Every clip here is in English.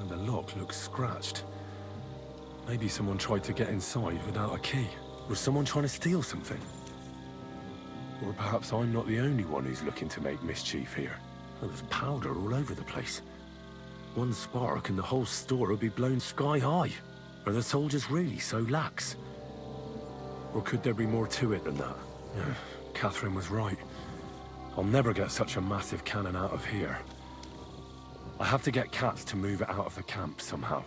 And the lock looks scratched. Maybe someone tried to get inside without a key. Was someone trying to steal something? Or perhaps I'm not the only one who's looking to make mischief here. Oh, there's powder all over the place. One spark and the whole store will be blown sky high. Are the soldiers really so lax? Or could there be more to it than that? Yeah, Catherine was right. I'll never get such a massive cannon out of here. I have to get Katz to move it out of the camp somehow.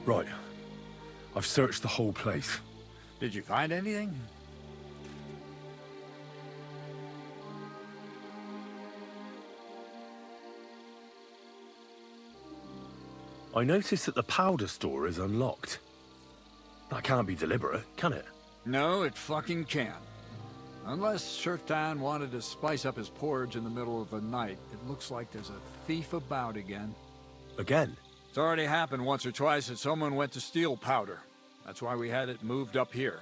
Right. I've searched the whole place. Did you find anything? I noticed that the powder store is unlocked. That can't be deliberate, can it? No, it fucking can't. Unless Shirtan wanted to spice up his porridge in the middle of the night, it looks like there's a thief about again. Again? It's already happened once or twice that someone went to steal powder. That's why we had it moved up here.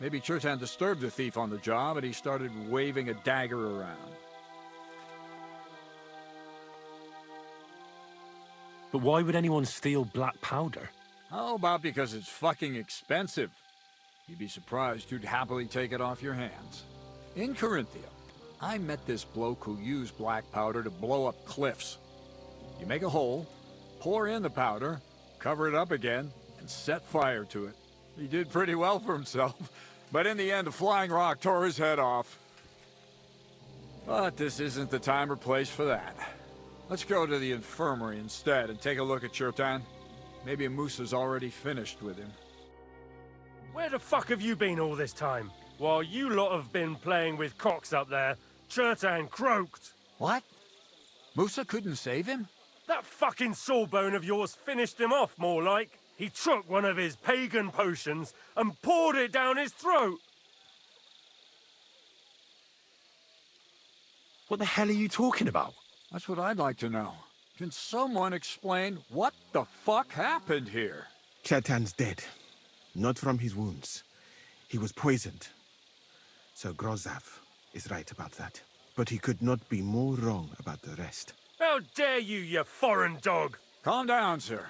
Maybe Shirtan disturbed the thief on the job and he started waving a dagger around. But why would anyone steal black powder? How about because it's fucking expensive? You'd be surprised who'd happily take it off your hands. In Corinthia, I met this bloke who used black powder to blow up cliffs. You make a hole, pour in the powder, cover it up again, and set fire to it. He did pretty well for himself, but in the end a flying rock tore his head off. But this isn't the time or place for that. Let's go to the infirmary instead and take a look at Shirtan. Maybe Musa's already finished with him. Where the fuck have you been all this time? While you lot have been playing with cocks up there, Shirtan croaked. What? Musa couldn't save him? That fucking sawbone of yours finished him off, more like. He took one of his pagan potions and poured it down his throat. What the hell are you talking about? That's what I'd like to know. Can someone explain what the fuck happened here? Shirtan's dead. Not from his wounds. He was poisoned. Sir Grozav is right about that. But he could not be more wrong about the rest. How dare you foreign dog! Calm down, sir.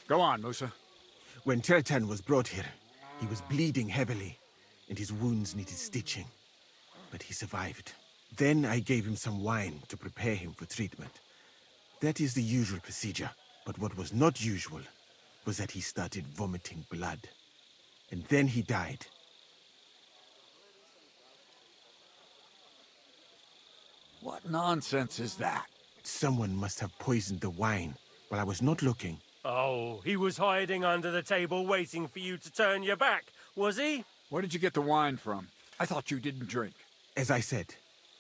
Go on, Musa. When Shirtan was brought here, he was bleeding heavily, and his wounds needed stitching. But he survived. Then I gave him some wine to prepare him for treatment. That is the usual procedure. But what was not usual was that he started vomiting blood. And then he died. What nonsense is that? Someone must have poisoned the wine while I was not looking. Oh, he was hiding under the table waiting for you to turn your back, was he? Where did you get the wine from? I thought you didn't drink. As I said,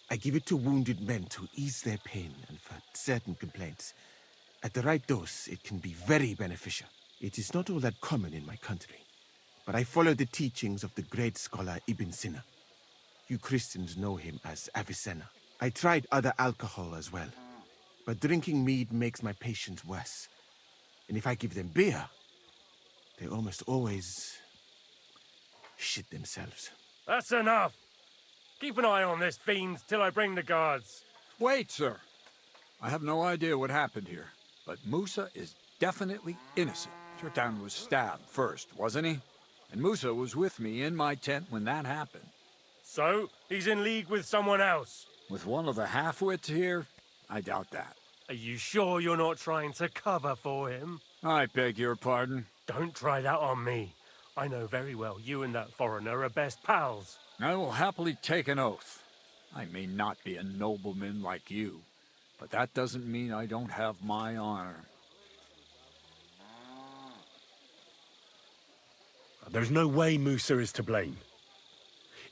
I give it to wounded men to ease their pain and for certain complaints. At the right dose, it can be very beneficial. It is not all that common in my country, but I follow the teachings of the great scholar Ibn Sina. You Christians know him as Avicenna. I tried other alcohol as well, but drinking mead makes my patients worse. And if I give them beer, they almost always shit themselves. That's enough. Keep an eye on this fiend till I bring the guards. Wait, sir. I have no idea what happened here, but Musa is definitely innocent. Shirtan was stabbed first, wasn't he? And Musa was with me in my tent when that happened. So, he's in league with someone else? With one of the half-wits here, I doubt that. Are you sure you're not trying to cover for him? I beg your pardon. Don't try that on me. I know very well you and that foreigner are best pals. I will happily take an oath. I may not be a nobleman like you, but that doesn't mean I don't have my honor. There's no way Musa is to blame.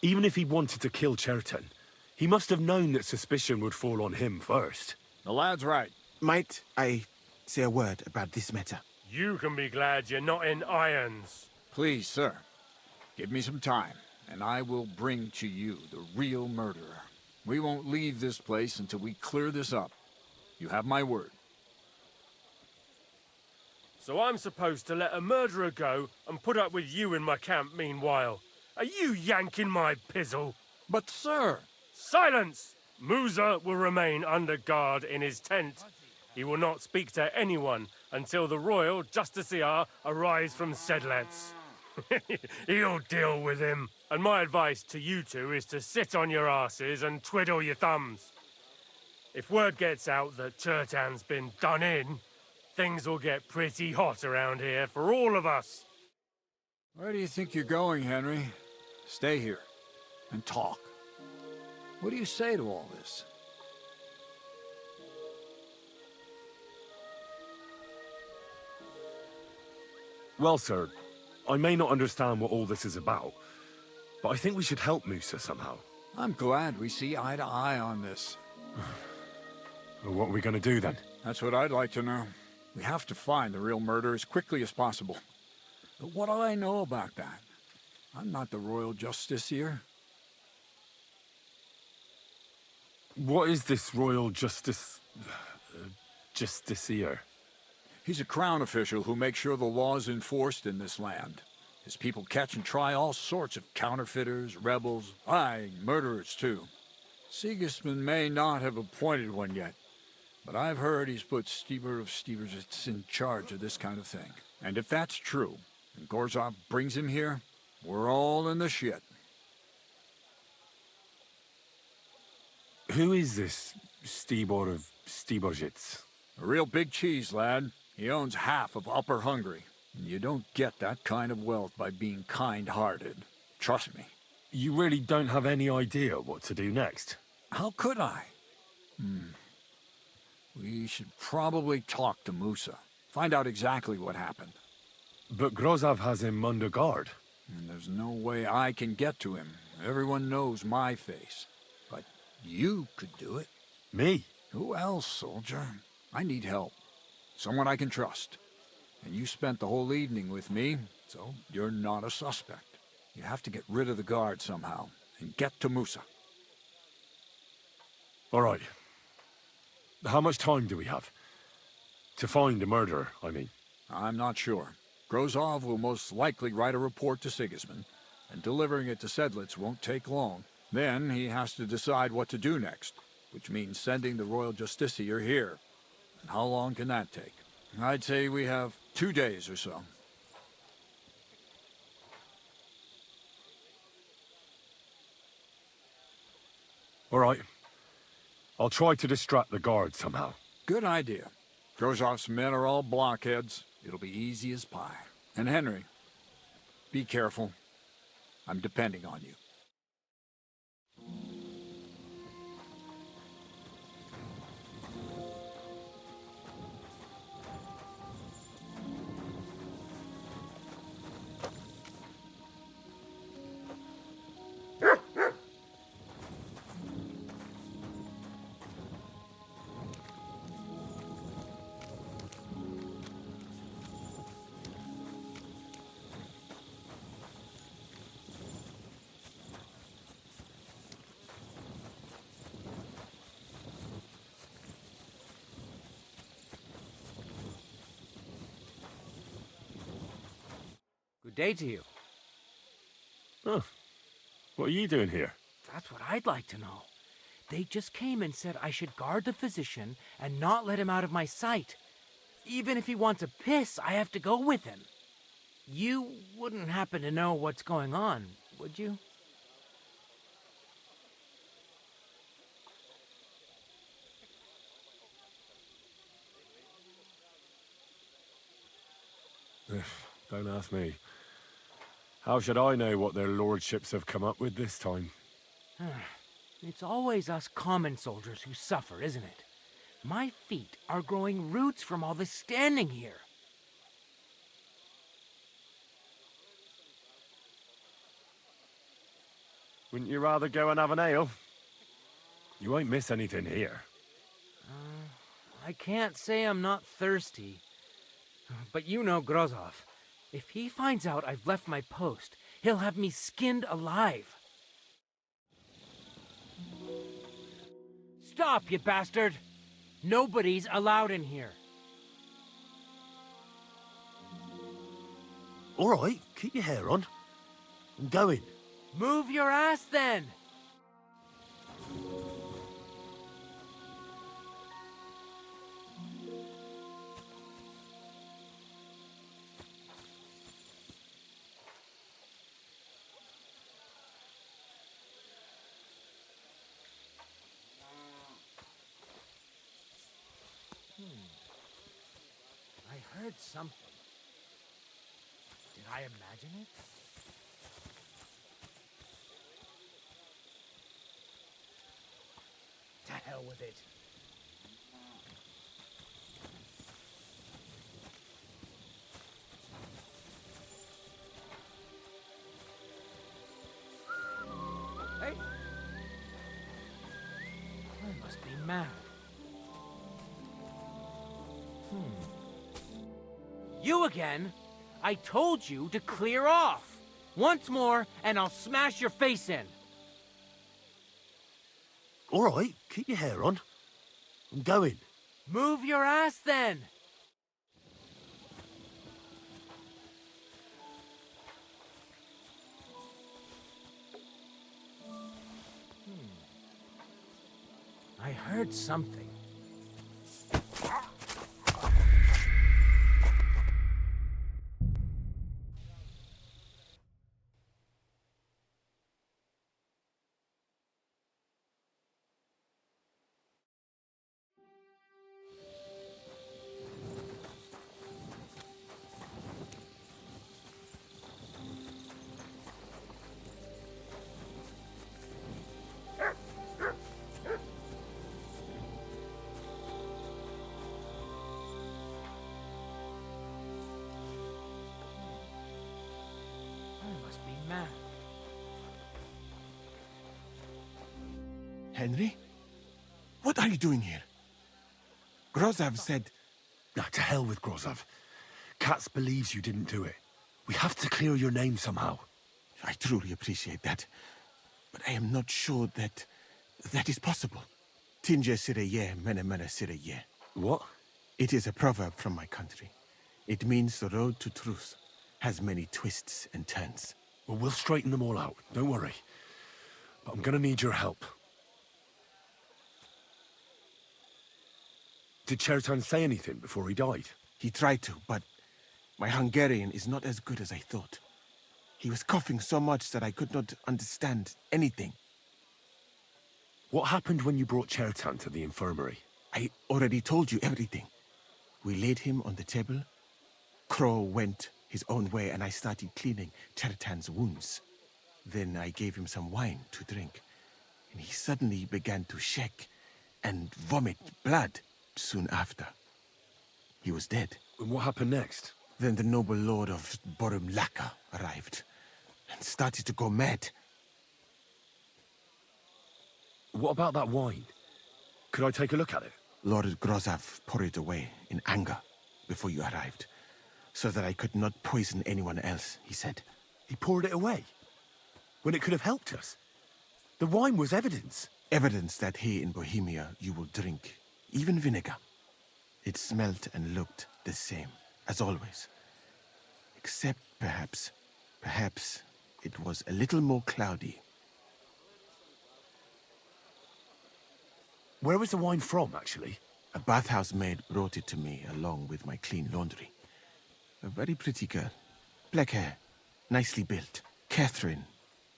Even if he wanted to kill Shirtan, he must have known that suspicion would fall on him first. The lad's right. Might I say a word about this matter? You can be glad you're not in irons. Please, sir. Give me some time, and I will bring to you the real murderer. We won't leave this place until we clear this up. You have my word. So I'm supposed to let a murderer go and put up with you in my camp meanwhile. Are you yanking my pizzle? But sir... Silence! Musa will remain under guard in his tent. He will not speak to anyone until the royal justiciar arrives from Sedlets. He'll deal with him. And my advice to you two is to sit on your asses and twiddle your thumbs. If word gets out that Chertan's been done in, things will get pretty hot around here for all of us. Where do you think you're going, Henry? Stay here and talk. What do you say to all this? Well, sir, I may not understand what all this is about, but I think we should help Musa somehow. I'm glad we see eye to eye on this. Well, what are we going to do then? That's what I'd like to know. We have to find the real murderer as quickly as possible. But what do I know about that? I'm not the royal justiciar. What is this royal justiciar? He's a crown official who makes sure the law is enforced in this land. His people catch and try all sorts of counterfeiters, rebels, aye, murderers too. Sigismund may not have appointed one yet, but I've heard he's put Steber of Steversits in charge of this kind of thing. And if that's true, and Gorzov brings him here, we're all in the shit. Who is this Stibor of Stebersits? A real big cheese, lad. He owns half of Upper Hungary. And you don't get that kind of wealth by being kind-hearted. Trust me. You really don't have any idea what to do next? How could I? We should probably talk to Musa. Find out exactly what happened. But Grozov has him under guard. And there's no way I can get to him. Everyone knows my face. But you could do it. Me? Who else, soldier? I need help. Someone I can trust. And you spent the whole evening with me, so you're not a suspect. You have to get rid of the guard somehow, and get to Musa. All right. How much time do we have? To find the murderer, I mean. I'm not sure. Grozov will most likely write a report to Sigismund, and delivering it to Sedlitz won't take long. Then he has to decide what to do next, which means sending the royal justiciar here. And how long can that take? I'd say we have 2 days or so. All right. I'll try to distract the guard somehow. Good idea. Grozov's men are all blockheads. It'll be easy as pie. And Henry, be careful. I'm depending on you. Good day to you. Oh. What are you doing here? That's what I'd like to know. They just came and said I should guard the physician and not let him out of my sight. Even if he wants a piss, I have to go with him. You wouldn't happen to know what's going on, would you? Don't ask me. How should I know what their lordships have come up with this time? It's always us common soldiers who suffer, isn't it? My feet are growing roots from all this standing here. Wouldn't you rather go and have an ale? You won't miss anything here. I can't say I'm not thirsty. But you know Grozov. If he finds out I've left my post, he'll have me skinned alive. Stop, you bastard! Nobody's allowed in here. All right, keep your hair on. I'm going. Move your ass then! I heard something. Did I imagine it? To hell with it. Hey! I must be mad. You again? I told you to clear off. Once more, and I'll smash your face in. All right, keep your hair on. I'm going. Move your ass then. I heard something. I must be mad. Henry? What are you doing here? Grozav said... Nah, to hell with Grozov. Katz believes you didn't do it. We have to clear your name somehow. I truly appreciate that. But I am not sure that is possible. Tinja sireye, mene mene sireye. What? It is a proverb from my country. It means the road to truth has many twists and turns. Well, we'll straighten them all out. Don't worry. But I'm gonna need your help. Did Chertan say anything before he died? He tried to, but my Hungarian is not as good as I thought. He was coughing so much that I could not understand anything. What happened when you brought Chertan to the infirmary? I already told you everything. We laid him on the table. Crow went his own way and I started cleaning Chertan's wounds. Then I gave him some wine to drink. And he suddenly began to shake and vomit blood soon after. He was dead. And what happened next? Then the noble lord of Borumlaka arrived and started to go mad. What about that wine? Could I take a look at it? Lord Grozav poured it away in anger before you arrived, so that I could not poison anyone else, he said. He poured it away? When it could have helped us? The wine was evidence. Evidence that here in Bohemia you will drink, even vinegar. It smelt and looked the same, as always. Except perhaps it was a little more cloudy. Where was the wine from, actually? A bathhouse maid brought it to me along with my clean laundry. A very pretty girl. Black hair, nicely built. Catherine,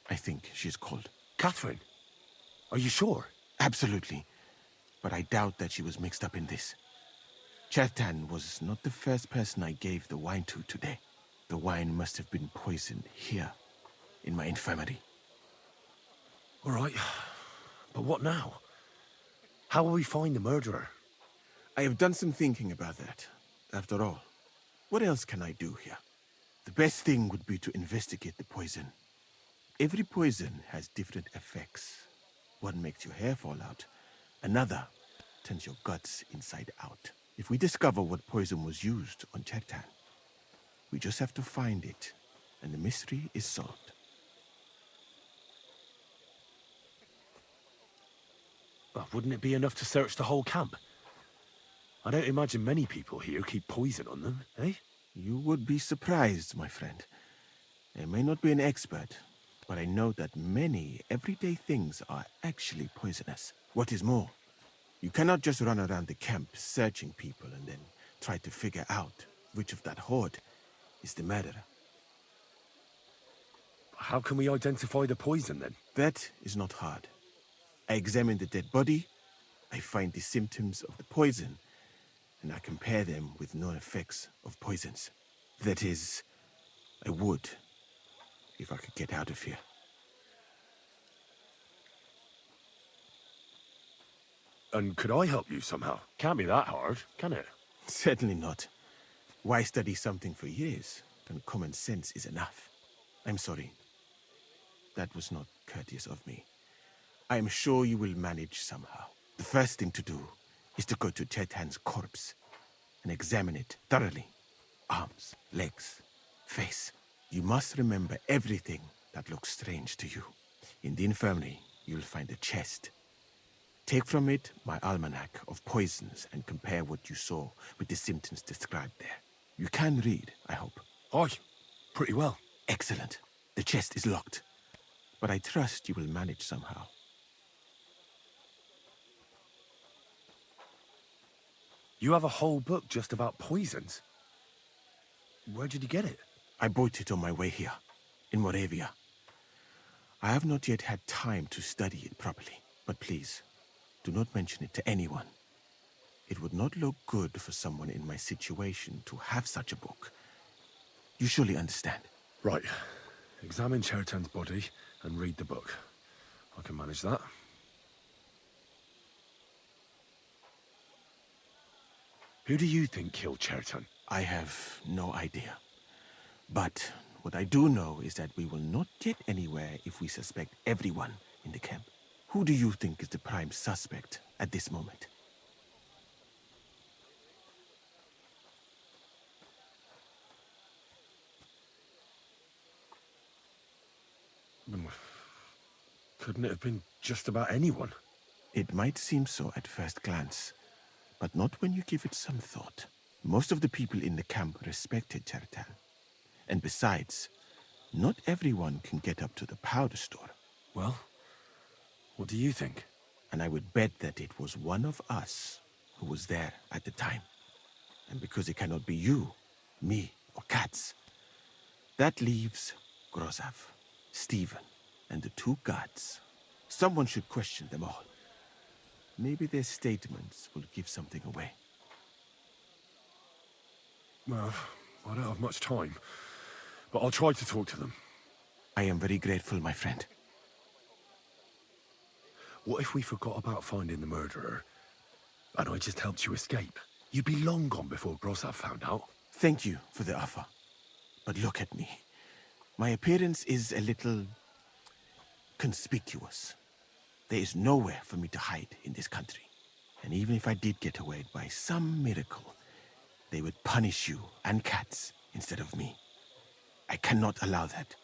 I think she's called. Catherine? Are you sure? Absolutely. But I doubt that she was mixed up in this. Chertan was not the first person I gave the wine to today. The wine must have been poisoned here, in my infirmary. All right. But what now? How will we find the murderer? I have done some thinking about that. After all, what else can I do here? The best thing would be to investigate the poison. Every poison has different effects. One makes your hair fall out. Another turns your guts inside out. If we discover what poison was used on Chertan, we just have to find it, and the mystery is solved. Well, wouldn't it be enough to search the whole camp? I don't imagine many people here keep poison on them, eh? You would be surprised, my friend. I may not be an expert, but I know that many everyday things are actually poisonous. What is more, you cannot just run around the camp searching people and then try to figure out which of that horde is the murderer. How can we identify the poison, then? That is not hard. I examine the dead body, I find the symptoms of the poison, and I compare them with known effects of poisons. That is, I would, if I could get out of here. And could I help you somehow? Can't be that hard, can it? Certainly not. Why study something for years when common sense is enough? I'm sorry. That was not courteous of me. I am sure you will manage somehow. The first thing to do is to go to Chetan's corpse and examine it thoroughly. Arms, legs, face. You must remember everything that looks strange to you. In the infirmary, you'll find a chest. Take from it my almanac of poisons and compare what you saw with the symptoms described there. You can read, I hope. Aye, pretty well. Excellent. The chest is locked, but I trust you will manage somehow. You have a whole book just about poisons? Where did you get it? I bought it on my way here, in Moravia. I have not yet had time to study it properly, but please, do not mention it to anyone. It would not look good for someone in my situation to have such a book. You surely understand. Right. Examine Cheriton's body and read the book. I can manage that. Who do you think killed Cheriton? I have no idea. But what I do know is that we will not get anywhere if we suspect everyone in the camp. Who do you think is the prime suspect at this moment? Couldn't it have been just about anyone? It might seem so at first glance, but not when you give it some thought. Most of the people in the camp respected Cheriton. And besides, not everyone can get up to the powder store. Well, what do you think? And I would bet that it was one of us who was there at the time. And because it cannot be you, me, or Katz, that leaves Grozav, Stephen, and the two guards. Someone should question them all. Maybe their statements will give something away. Well, I don't have much time, but I'll try to talk to them. I am very grateful, my friend. What if we forgot about finding the murderer, and I just helped you escape? You'd be long gone before Grozav found out. Thank you for the offer. But look at me. My appearance is a little conspicuous. There is nowhere for me to hide in this country. And even if I did get away by some miracle, they would punish you and Katz instead of me. I cannot allow that.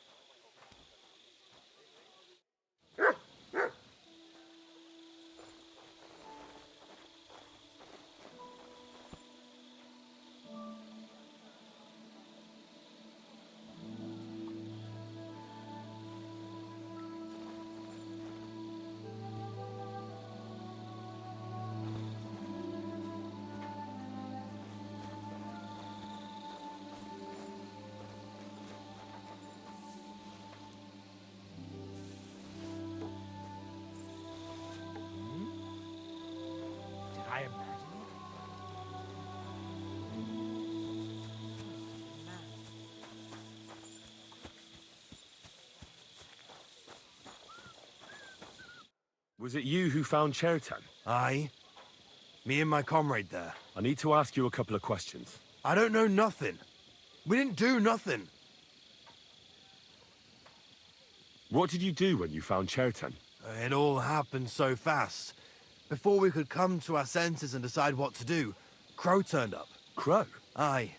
Did I imagine it? Was it you who found Cheriton? Aye. Me and my comrade there. I need to ask you a couple of questions. I don't know nothing. We didn't do nothing. What did you do when you found Cheriton? It all happened so fast. Before we could come to our senses and decide what to do, Crow turned up. Crow? Aye.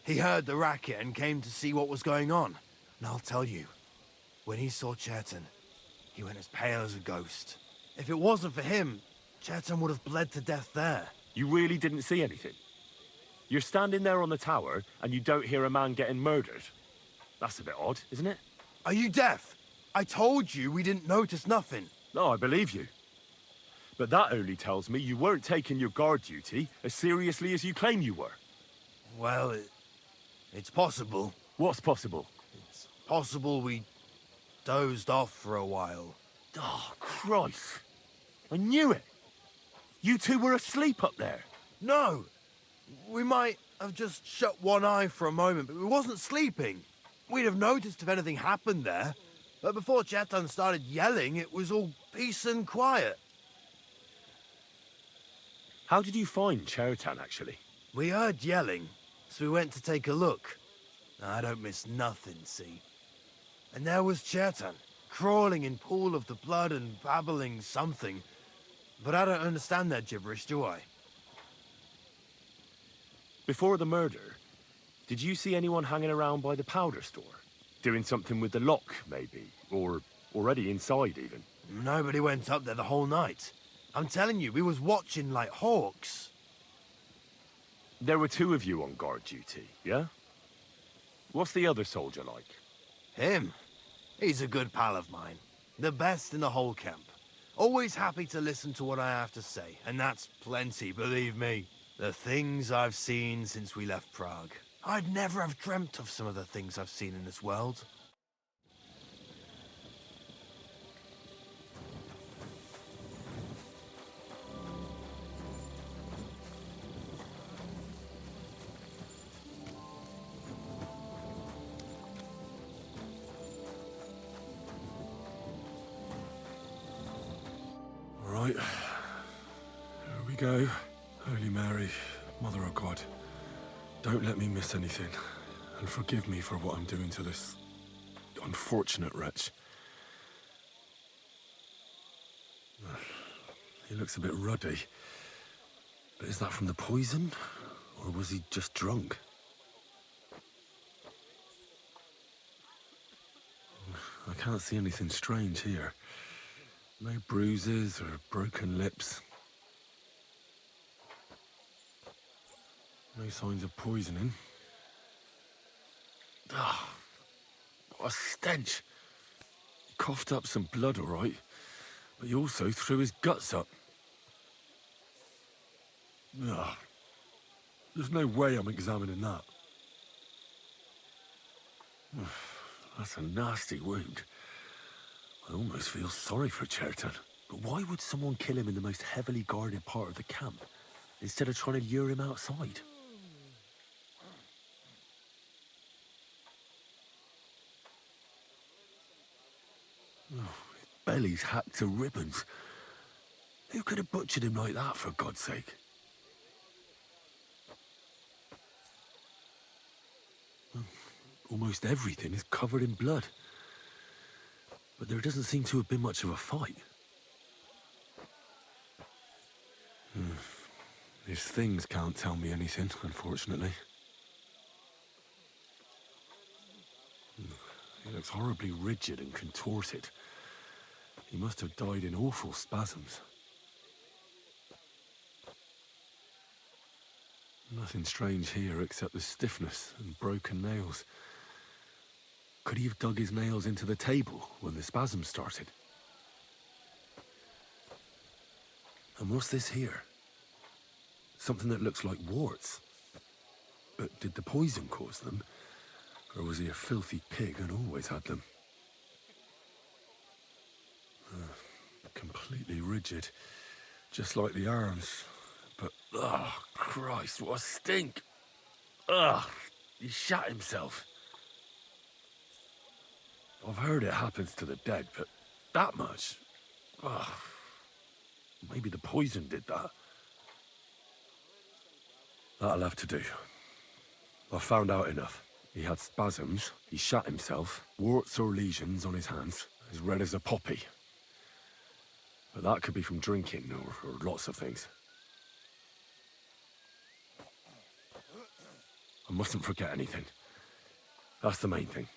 He heard the racket and came to see what was going on. And I'll tell you, when he saw Cheriton, he went as pale as a ghost. If it wasn't for him, Chetan would have bled to death there. You really didn't see anything? You're standing there on the tower, and you don't hear a man getting murdered? That's a bit odd, isn't it? Are you deaf? I told you we didn't notice nothing. No, I believe you. But that only tells me you weren't taking your guard duty as seriously as you claim you were. Well, it's possible. What's possible? It's possible we dozed off for a while. Oh, Christ. I knew it. You two were asleep up there. No! We might have just shut one eye for a moment, but we wasn't sleeping. We'd have noticed if anything happened there. But before Chetan started yelling, it was all peace and quiet. How did you find Chetan, actually? We heard yelling, so we went to take a look. I don't miss nothing, see? And there was Chetan, crawling in pool of the blood and babbling something. But I don't understand that gibberish, do I? Before the murder, did you see anyone hanging around by the powder store? Doing something with the lock, maybe? Or already inside, even? Nobody went up there the whole night. I'm telling you, we was watching like hawks. There were two of you on guard duty, yeah? What's the other soldier like? Him? He's a good pal of mine. The best in the whole camp. Always happy to listen to what I have to say, and that's plenty, believe me. The things I've seen since we left Prague. I'd never have dreamt of some of the things I've seen in this world. All right. Here we go. Holy Mary, Mother of God, don't let me miss anything, and forgive me for what I'm doing to this unfortunate wretch. He looks a bit ruddy. But is that from the poison, or was he just drunk? I can't see anything strange here. No bruises or broken lips. No signs of poisoning. Ah, what a stench. He coughed up some blood, all right, but he also threw his guts up. Ah, there's no way I'm examining that. That's a nasty wound. I almost feel sorry for Chetan. But why would someone kill him in the most heavily guarded part of the camp, instead of trying to lure him outside? Oh, his belly's hacked to ribbons. Who could have butchered him like that, for God's sake? Almost everything is covered in blood. But there doesn't seem to have been much of a fight. These things can't tell me anything, unfortunately. He looks horribly rigid and contorted. He must have died in awful spasms. Nothing strange here except the stiffness and broken nails. Could he have dug his nails into the table when the spasms started? And what's this here? Something that looks like warts. But did the poison cause them? Or was he a filthy pig and always had them? Completely rigid. Just like the arms. But, Christ, what a stink! He shat himself. I've heard it happens to the dead, but that much? Maybe the poison did that. That'll have to do. I found out enough. He had spasms, he shat himself, warts or lesions on his hands, as red as a poppy. But that could be from drinking, or lots of things. I mustn't forget anything. That's the main thing.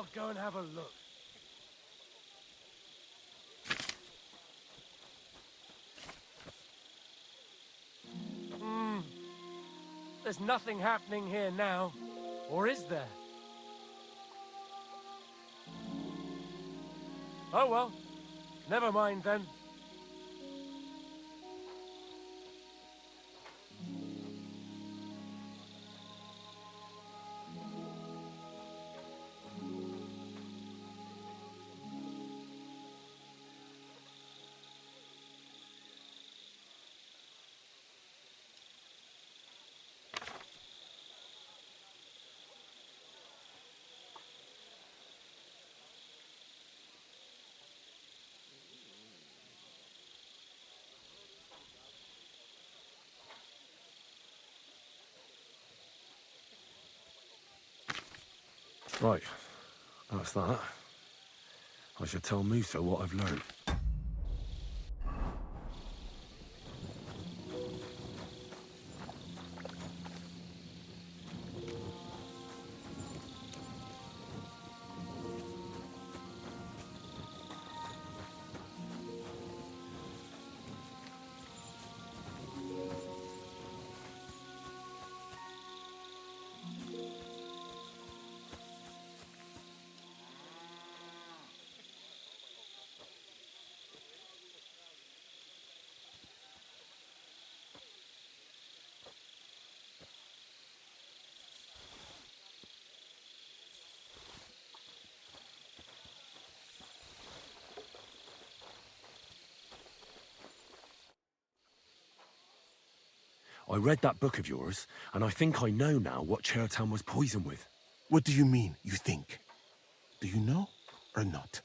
I'll go and have a look. There's nothing happening here now. Or is there? Oh well. Never mind then. Right, that's that. I should tell Musa what I've learned. I read that book of yours, and I think I know now what Chertan was poisoned with. What do you mean, you think? Do you know or not?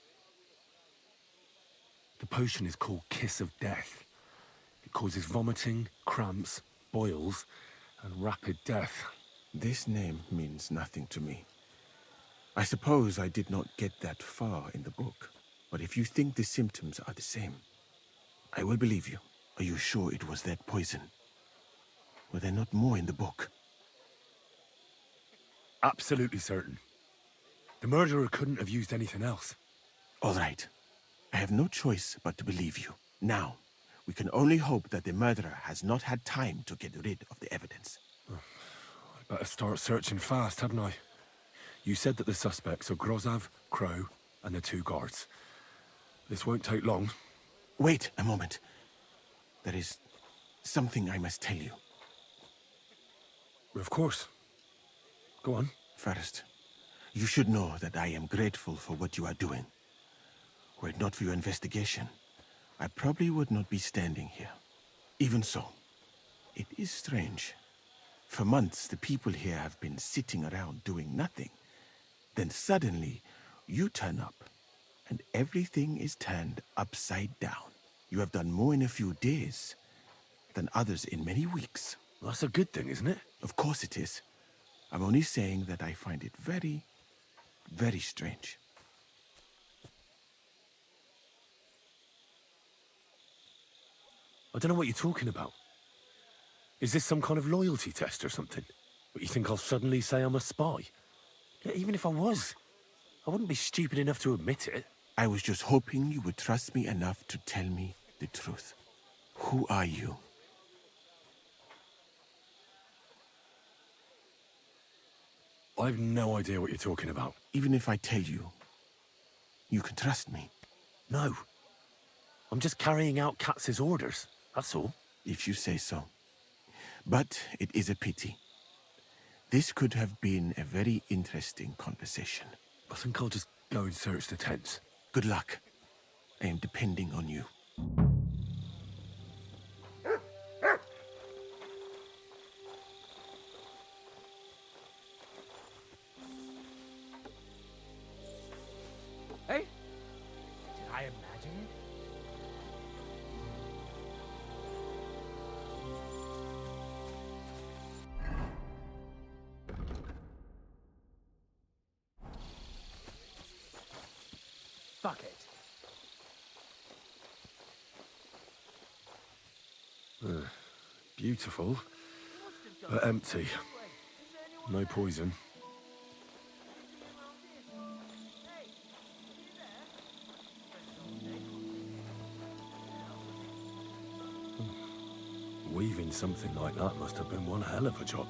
The potion is called Kiss of Death. It causes vomiting, cramps, boils, and rapid death. This name means nothing to me. I suppose I did not get that far in the book, but if you think the symptoms are the same, I will believe you. Are you sure it was that poison? Were there not more in the book? Absolutely certain. The murderer couldn't have used anything else. All right. I have no choice but to believe you. Now, we can only hope that the murderer has not had time to get rid of the evidence. I better start searching fast, hadn't I? You said that the suspects are Grozav, Crow, and the 2 guards. This won't take long. Wait a moment. There is something I must tell you. Of course. Go on. First, you should know that I am grateful for what you are doing. Were it not for your investigation, I probably would not be standing here. Even so, it is strange. For months, the people here have been sitting around doing nothing. Then suddenly, you turn up, and everything is turned upside down. You have done more in a few days than others in many weeks. Well, that's a good thing, isn't it? Of course it is. I'm only saying that I find it very, very strange. I don't know what you're talking about. Is this some kind of loyalty test or something? But you think I'll suddenly say I'm a spy? Yeah, even if I was, I wouldn't be stupid enough to admit it. I was just hoping you would trust me enough to tell me the truth. Who are you? I've no idea what you're talking about. Even if I tell you, you can trust me. No. I'm just carrying out Katz's orders, that's all. If you say so. But it is a pity. This could have been a very interesting conversation. I think I'll just go and search the tents. Good luck. I am depending on you. Hey? Did I imagine it? Fuck it. Beautiful, but empty. No poison. Weaving something like that must have been one hell of a job.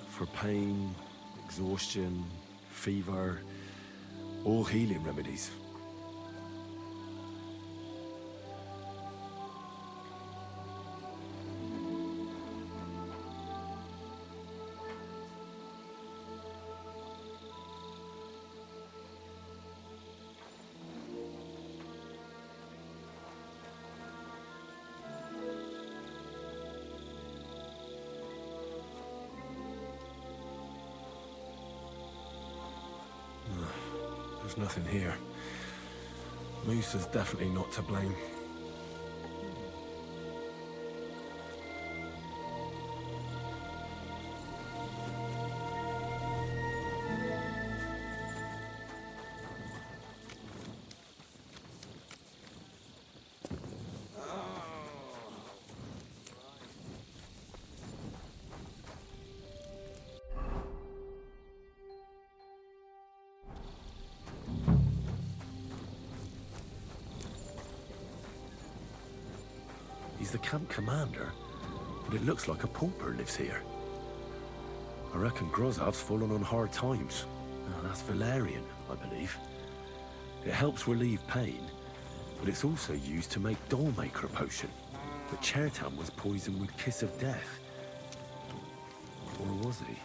For pain, exhaustion, fever, all healing remedies. There's nothing here. Moose is definitely not to blame. He's the camp commander, but it looks like a pauper lives here. I reckon Grozav's fallen on hard times. Oh, that's valerian, I believe. It helps relieve pain, but it's also used to make Dollmaker potion. But Chertan was poisoned with Kiss of Death. Or was he?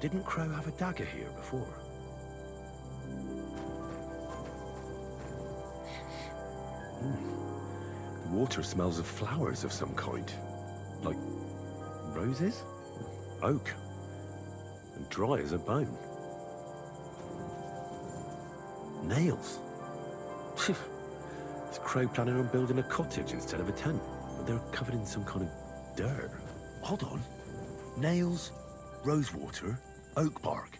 Didn't Crow have a dagger here before? The water smells of flowers of some kind. Like roses? Oak. And dry as a bone. Nails. Is Crow planning on building a cottage instead of a tent? But they're covered in some kind of dirt. Hold on. Nails, rosewater, oak bark.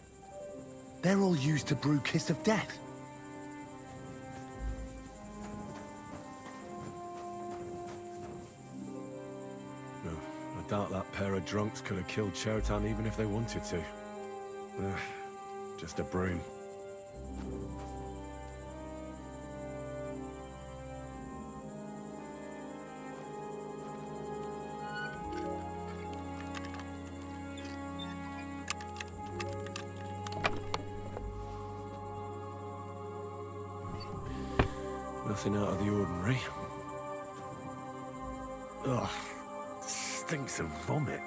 They're all used to brew Kiss of Death. No, I doubt that pair of drunks could have killed Chertan even if they wanted to. Just a broom. Nothing out of the ordinary. Ugh, stinks of vomit.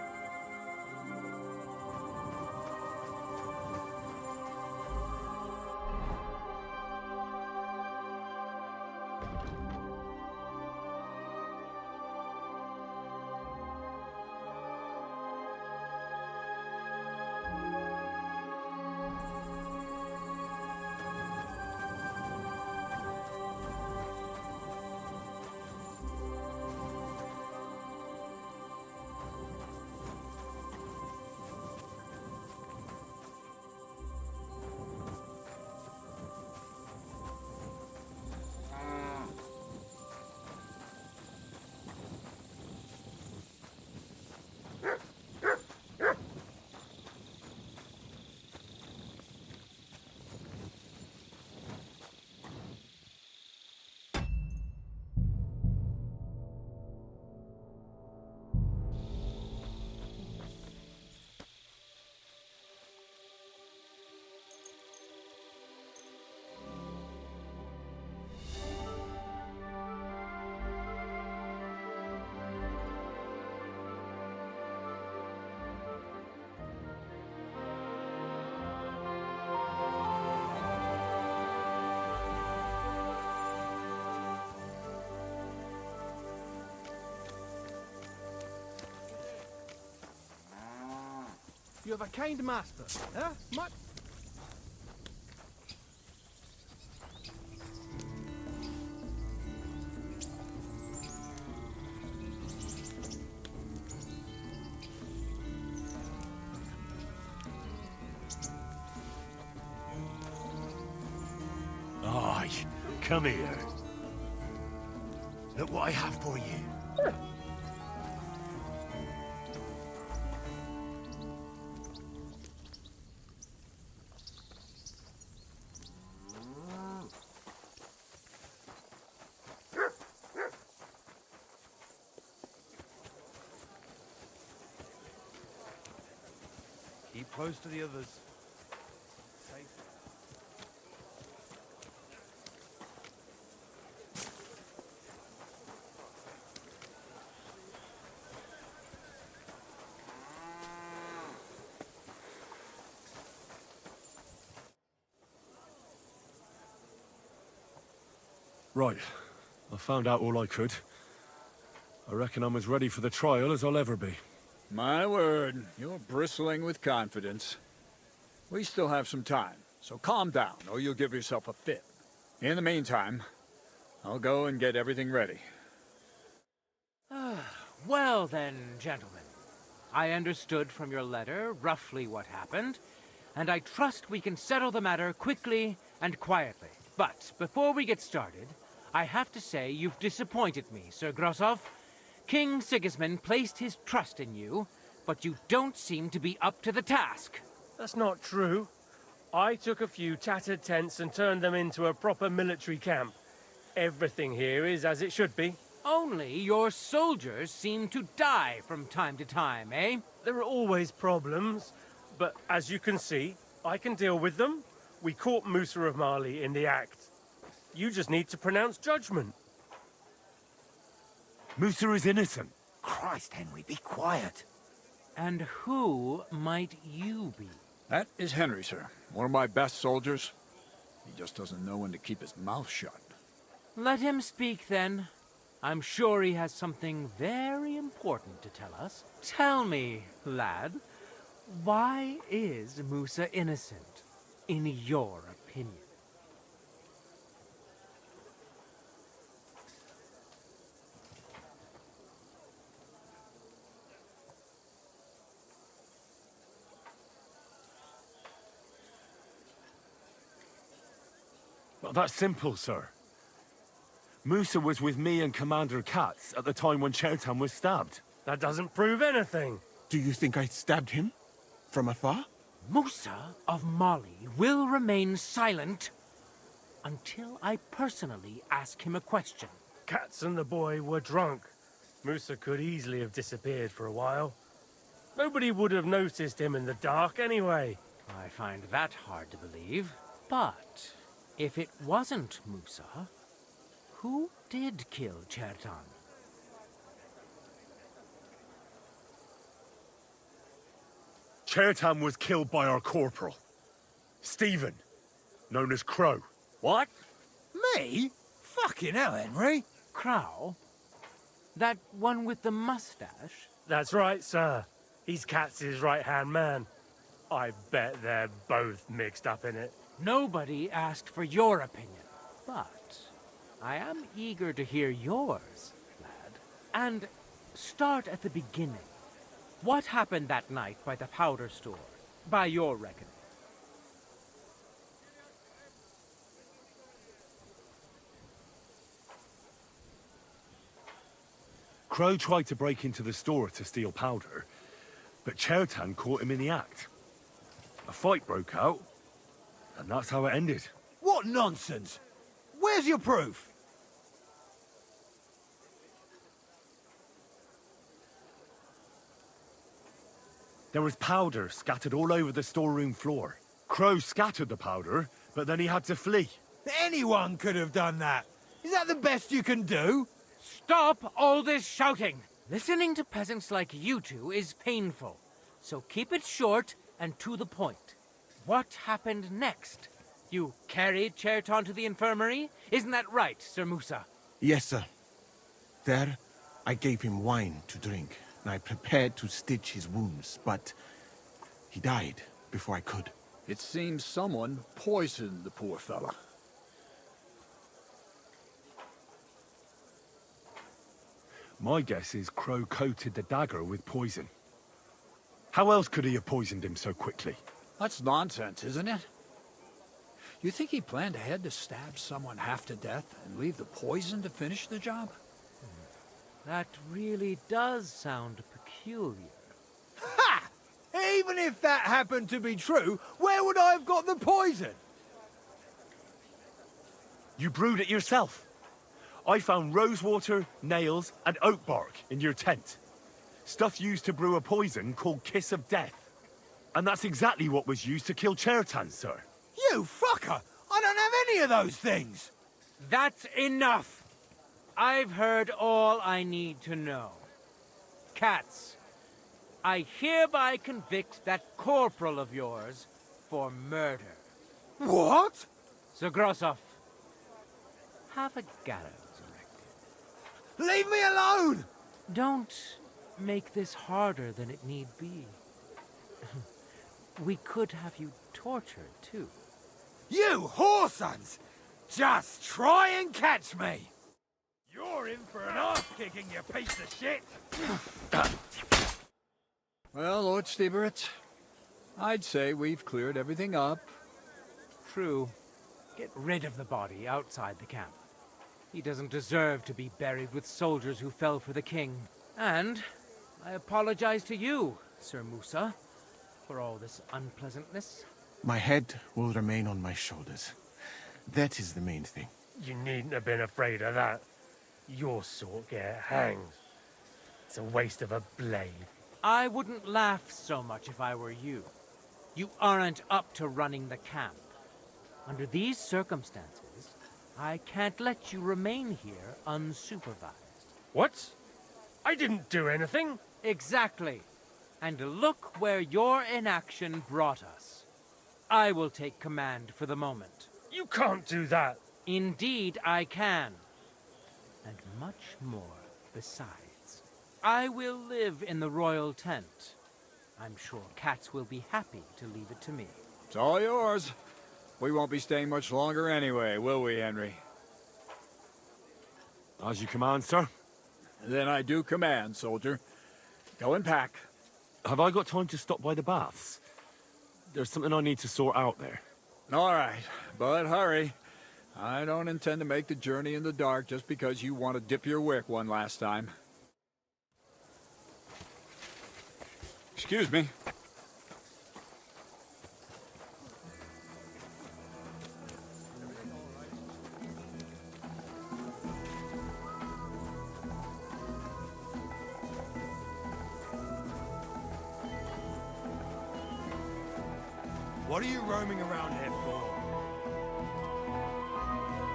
You have a kind master, eh? Aye, come here. Look what I have for you. Keep close to the others. Safe. Right. I found out all I could. I reckon I'm as ready for the trial as I'll ever be. My word, you're bristling with confidence. We still have some time, so calm down, or you'll give yourself a fit. In the meantime, I'll go and get everything ready. Well then, gentlemen. I understood from your letter roughly what happened, and I trust we can settle the matter quickly and quietly. But before we get started, I have to say you've disappointed me, Sir Grosov. King Sigismund placed his trust in you, but you don't seem to be up to the task. That's not true. I took a few tattered tents and turned them into a proper military camp. Everything here is as it should be. Only your soldiers seem to die from time to time, eh? There are always problems, but as you can see, I can deal with them. We caught Musa of Mali in the act. You just need to pronounce judgment. Musa is innocent. Christ, Henry, be quiet. And who might you be? That is Henry, sir. One of my best soldiers. He just doesn't know when to keep his mouth shut. Let him speak, then. I'm sure he has something very important to tell us. Tell me, lad, why is Musa innocent, in your opinion? Well, that's simple, sir. Musa was with me and Commander Katz at the time when Chertan was stabbed. That doesn't prove anything. Do you think I stabbed him? From afar? Musa of Mali will remain silent until I personally ask him a question. Katz and the boy were drunk. Musa could easily have disappeared for a while. Nobody would have noticed him in the dark anyway. I find that hard to believe. But if it wasn't Musa, who did kill Chertan? Chertan was killed by our corporal, Stephen, known as Crow. What? Me? Fucking hell, Henry. Crow? That one with the mustache? That's right, sir. He's Katz's right-hand man. I bet they're both mixed up in it. Nobody asked for your opinion, but I am eager to hear yours, lad. And start at the beginning. What happened that night by the powder store, by your reckoning? Crow tried to break into the store to steal powder, but Chertan caught him in the act. A fight broke out, and that's how it ended. What nonsense! Where's your proof? There was powder scattered all over the storeroom floor. Crow scattered the powder, but then he had to flee. Anyone could have done that. Is that the best you can do? Stop all this shouting! Listening to peasants like you two is painful, so keep it short and to the point. What happened next? You carried Chertan to the infirmary? Isn't that right, Sir Musa? Yes, sir. There, I gave him wine to drink, and I prepared to stitch his wounds, but He died before I could. It seems someone poisoned the poor fella. My guess is Crow coated the dagger with poison. How else could he have poisoned him so quickly? That's nonsense, isn't it? You think he planned ahead to stab someone half to death and leave the poison to finish the job? That really does sound peculiar. Ha! Even if that happened to be true, where would I have got the poison? You brewed it yourself. I found rosewater, nails, and oak bark in your tent. Stuff used to brew a poison called Kiss of Death. And that's exactly what was used to kill Chertan, sir. You fucker! I don't have any of those things! That's enough! I've heard all I need to know. Cats, I hereby convict that corporal of yours for murder. What? Sir Grossoff, have a gallows erected. Leave me alone! Don't make this harder than it need be. We could have you tortured, too. You whoresons! Just try and catch me! You're in for an arse-kicking, you piece of shit! Well, Lord Stieberitz, I'd say we've cleared everything up. True. Get rid of the body outside the camp. He doesn't deserve to be buried with soldiers who fell for the king. And I apologize to you, Sir Musa, for all this unpleasantness. My head will remain on my shoulders. That is the main thing. You needn't have been afraid of that. Your sort get hanged. It's a waste of a blade. I wouldn't laugh so much if I were you. You aren't up to running the camp. Under these circumstances, I can't let you remain here unsupervised. What? I didn't do anything. Exactly. And look where your inaction brought us. I will take command for the moment. You can't do that. Indeed, I can. And much more besides. I will live in the royal tent. I'm sure cats will be happy to leave it to me. It's all yours. We won't be staying much longer anyway, will we, Henry? As you command, sir. Then I do command, soldier. Go and pack. Have I got time to stop by the baths? There's something I need to sort out there. All right, but hurry. I don't intend to make the journey in the dark just because you want to dip your wick one last time. Excuse me. What are you roaming around here for?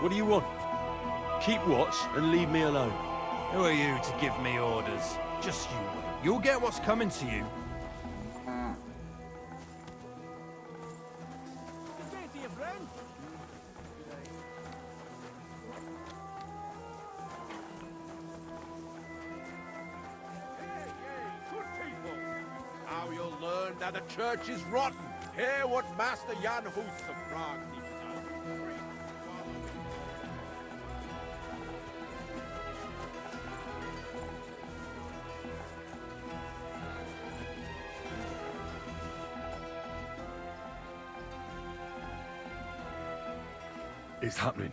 What do you want? Keep watch and leave me alone. Who are you to give me orders? Just you wait. You'll get what's coming to you. Now you'll learn that the church is rotten. Hear what Master Jan Hus of Prague needs to know. It's happening.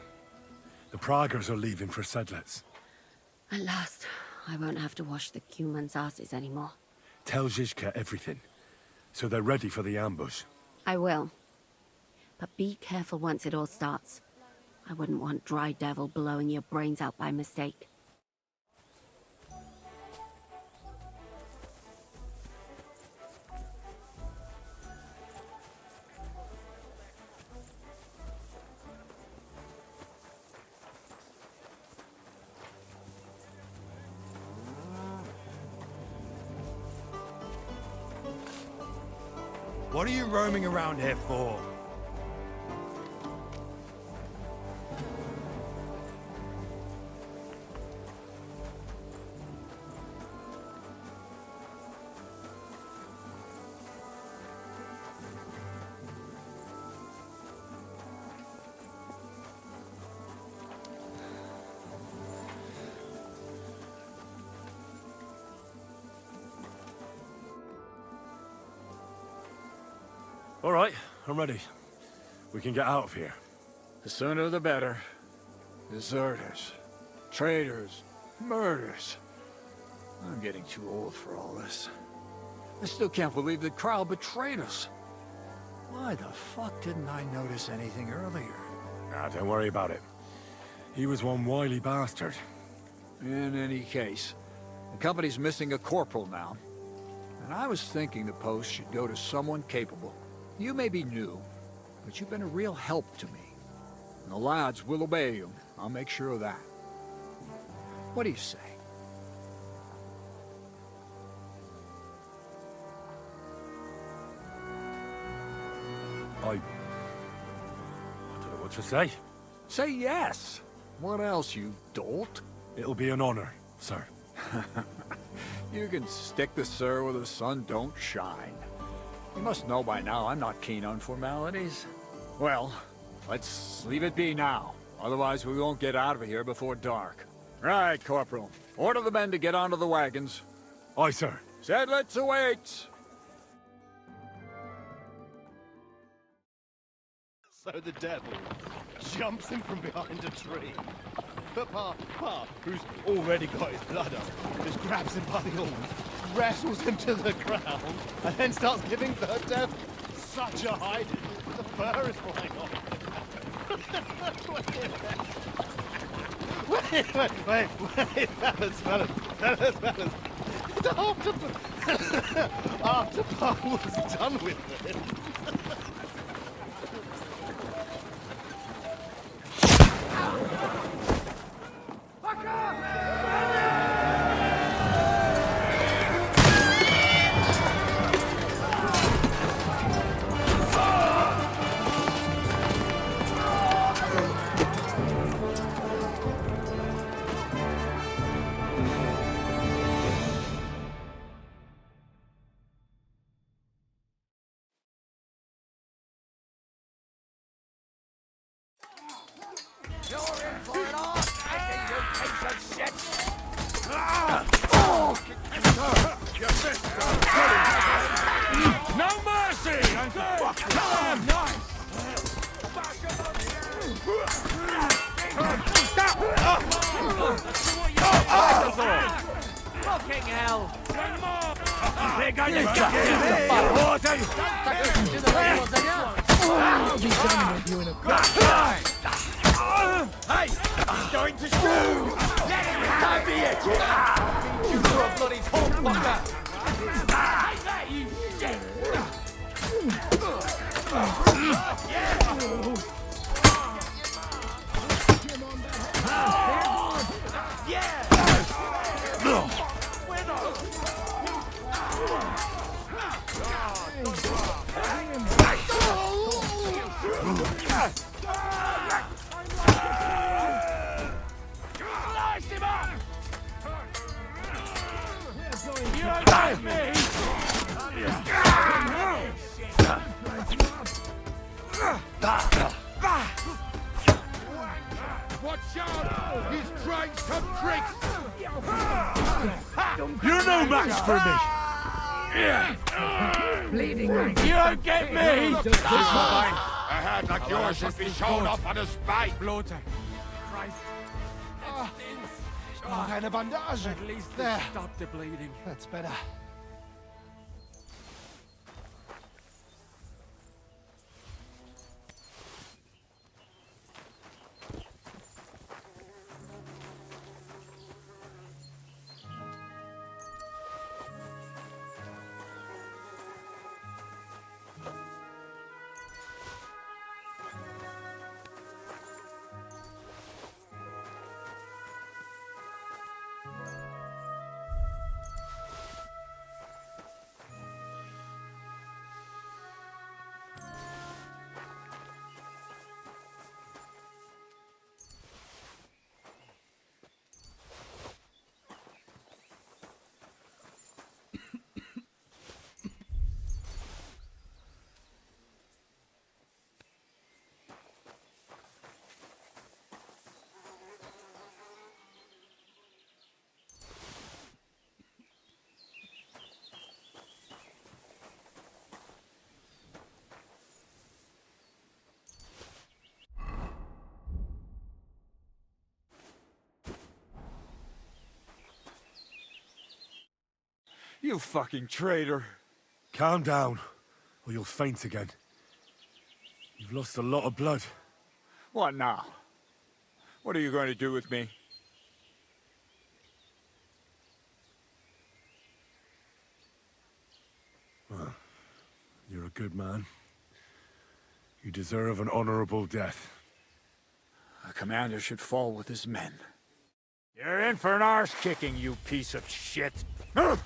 The Praggers are leaving for Sedlets. At last, I won't have to wash the Cumans' asses anymore. Tell Zizka everything, so they're ready for the ambush. I will. But be careful once it all starts. I wouldn't want Dry Devil blowing your brains out by mistake. What are you roaming around here for? All right, I'm ready. We can get out of here. The sooner the better. Deserters, traitors, murders. I'm getting too old for all this. I still can't believe that Kyle betrayed us. Why the fuck didn't I notice anything earlier? Nah, don't worry about it. He was one wily bastard. In any case, the company's missing a corporal now. And I was thinking the post should go to someone capable. You may be new, but you've been a real help to me. And the lads will obey you. I'll make sure of that. What do you say? I don't know what to say. Say yes. What else, you dolt? It'll be an honor, sir. You can stick the sir where the sun don't shine. You must know by now I'm not keen on formalities. Well, let's leave it be now. Otherwise we won't get out of here before dark. Right, Corporal. Order the men to get onto the wagons. Aye, sir. Sedlitz awaits! So the devil jumps in from behind a tree. But Pa, who's already got his blood up, just grabs him by the horns, wrestles him to the ground, and then starts giving the devil such a hiding. The fur is flying off. Wait, fellas. After Pa was done with it. No mercy! Fucking hell! They're going to get Hey! He's going to shoot! Let him have it! You are a bloody fucker! Take that, you shit! Watch out! He's trying some tricks! You're no match for me! Bleeding. You don't get me! A hand like yours should be shown off on a spike! Bloater. Christ. Eine Bandage. At least There. stop the bleeding. That's better. You fucking traitor. Calm down, or you'll faint again. You've lost a lot of blood. What now? What are you going to do with me? Well, you're a good man. You deserve an honorable death. A commander should fall with his men. You're in for an arse kicking, you piece of shit. There.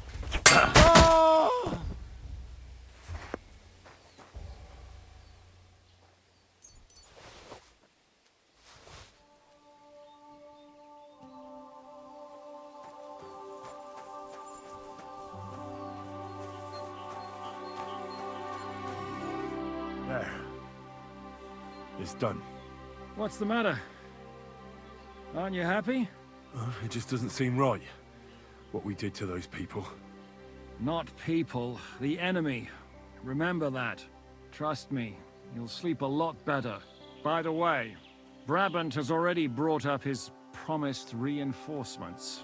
It's done. What's the matter? Aren't you happy? It just doesn't seem right, what we did to those people. Not people, the enemy. Remember that. Trust me, you'll sleep a lot better. By the way, Brabant has already brought up his promised reinforcements.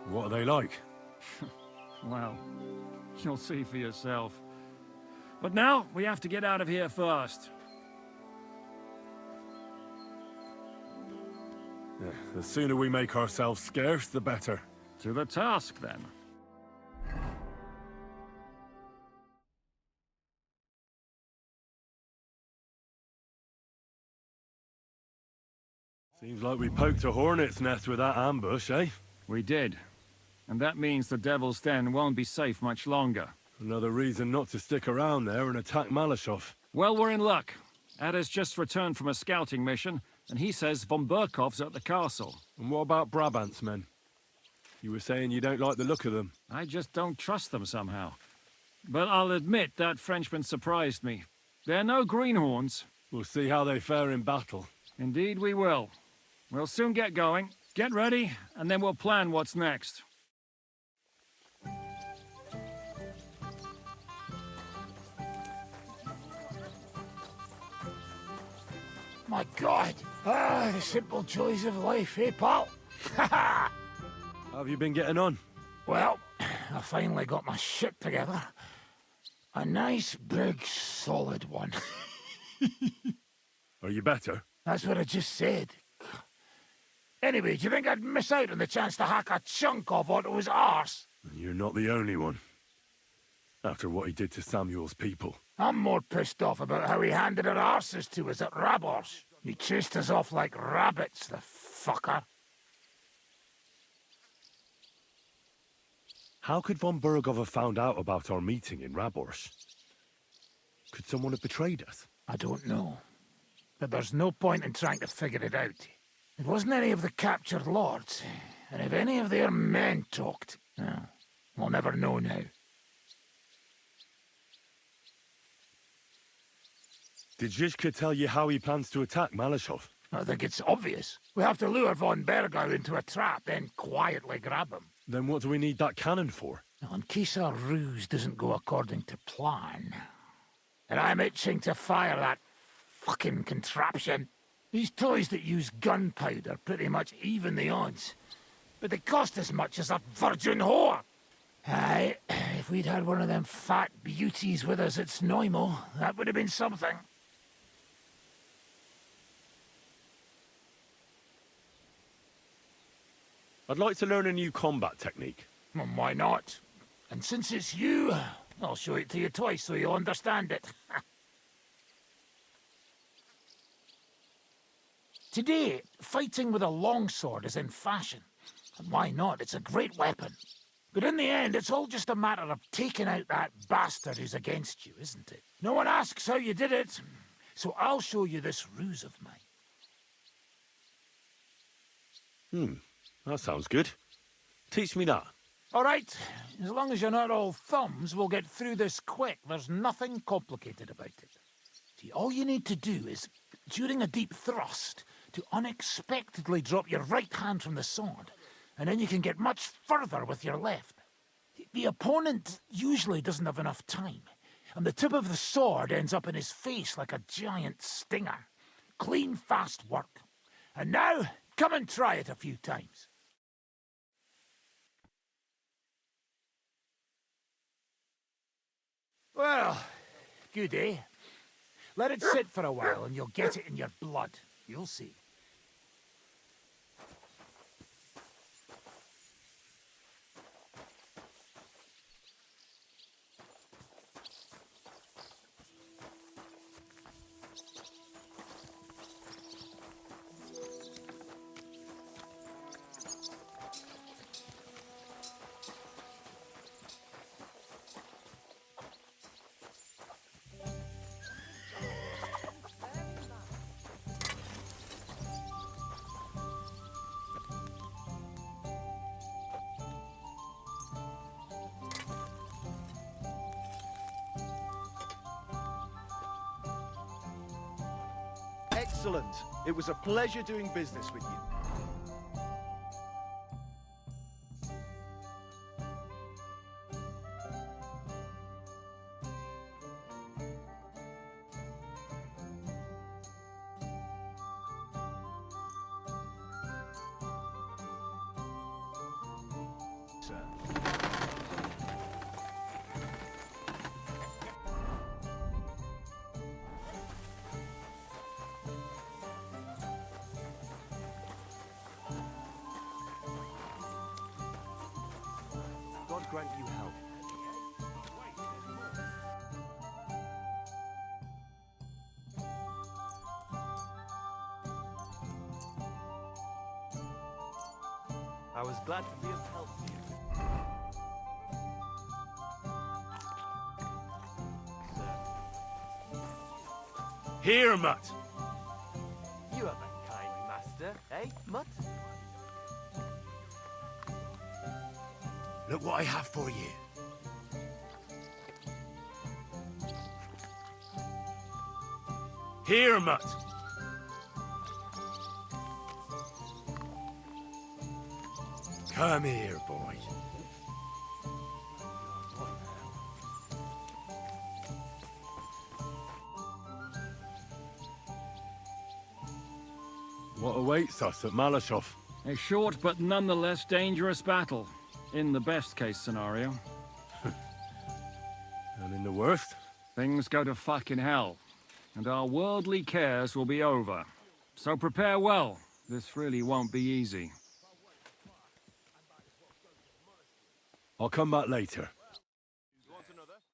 What are they like? Well, you'll see for yourself. But now, we have to get out of here first. Yeah, the sooner we make ourselves scarce, the better. To the task, then. Seems like we poked a hornet's nest with that ambush, eh? We did. And that means the Devil's Den won't be safe much longer. Another reason not to stick around there and attack Malashov. Well, we're in luck. Ada's just returned from a scouting mission, and he says von Burkov's at the castle. And what about Brabant's men? You were saying you don't like the look of them. I just don't trust them somehow. But I'll admit that Frenchman surprised me. They're no greenhorns. We'll see how they fare in battle. Indeed we will. We'll soon get going. Get ready, and then we'll plan what's next. My God. Ah, the simple joys of life, eh, pal? How have you been getting on? Well, I finally got my shit together. A nice, big, solid one. Are you better? That's what I just said. Anyway, do you think I'd miss out on the chance to hack a chunk off onto his arse? You're not the only one. After what he did to Samuel's people. I'm more pissed off about how he handed our arses to us at Rabors. He chased us off like rabbits, the fucker. How could von Burgov have found out about our meeting in Rabors? Could someone have betrayed us? I don't know. But there's no point in trying to figure it out. It wasn't any of the captured lords. And if any of their men talked, well, we'll never know now. Did Zizka tell you how he plans to attack Malashov? I think it's obvious. We have to lure von Bergau into a trap, then quietly grab him. Then what do we need that cannon for? Now, in case our ruse doesn't go according to plan. And I'm itching to fire that fucking contraption. These toys that use gunpowder pretty much even the odds. But they cost as much as a virgin whore. Aye, if we'd had one of them fat beauties with us at Snoimo, that would have been something. I'd like to learn a new combat technique. Well, why not? And since it's you, I'll show it to you twice so you'll understand it. Today, fighting with a longsword is in fashion. And why not? It's a great weapon. But in the end, it's all just a matter of taking out that bastard who's against you, isn't it? No one asks how you did it, so I'll show you this ruse of mine. That sounds good. Teach me that. All right, as long as you're not all thumbs, we'll get through this quick. There's nothing complicated about it. See, all you need to do is, during a deep thrust, to unexpectedly drop your right hand from the sword, and then you can get much further with your left. The opponent usually doesn't have enough time, and the tip of the sword ends up in his face like a giant stinger. Clean, fast work. And now, come and try it a few times. Well, good, eh? Let it sit for a while and you'll get it in your blood. You'll see. Excellent. It was a pleasure doing business with you. Sir. God grant you help. I was glad to be of help to you. Here, Mutt. You are a kind master, eh, Mutt? Look what I have for you. Here, Mutt. Come here, boy. What awaits us at Malashov? A short but nonetheless dangerous battle, in the best case scenario. And in the worst? Things go to fucking hell, and our worldly cares will be over. So prepare well. This really won't be easy. I'll come back later.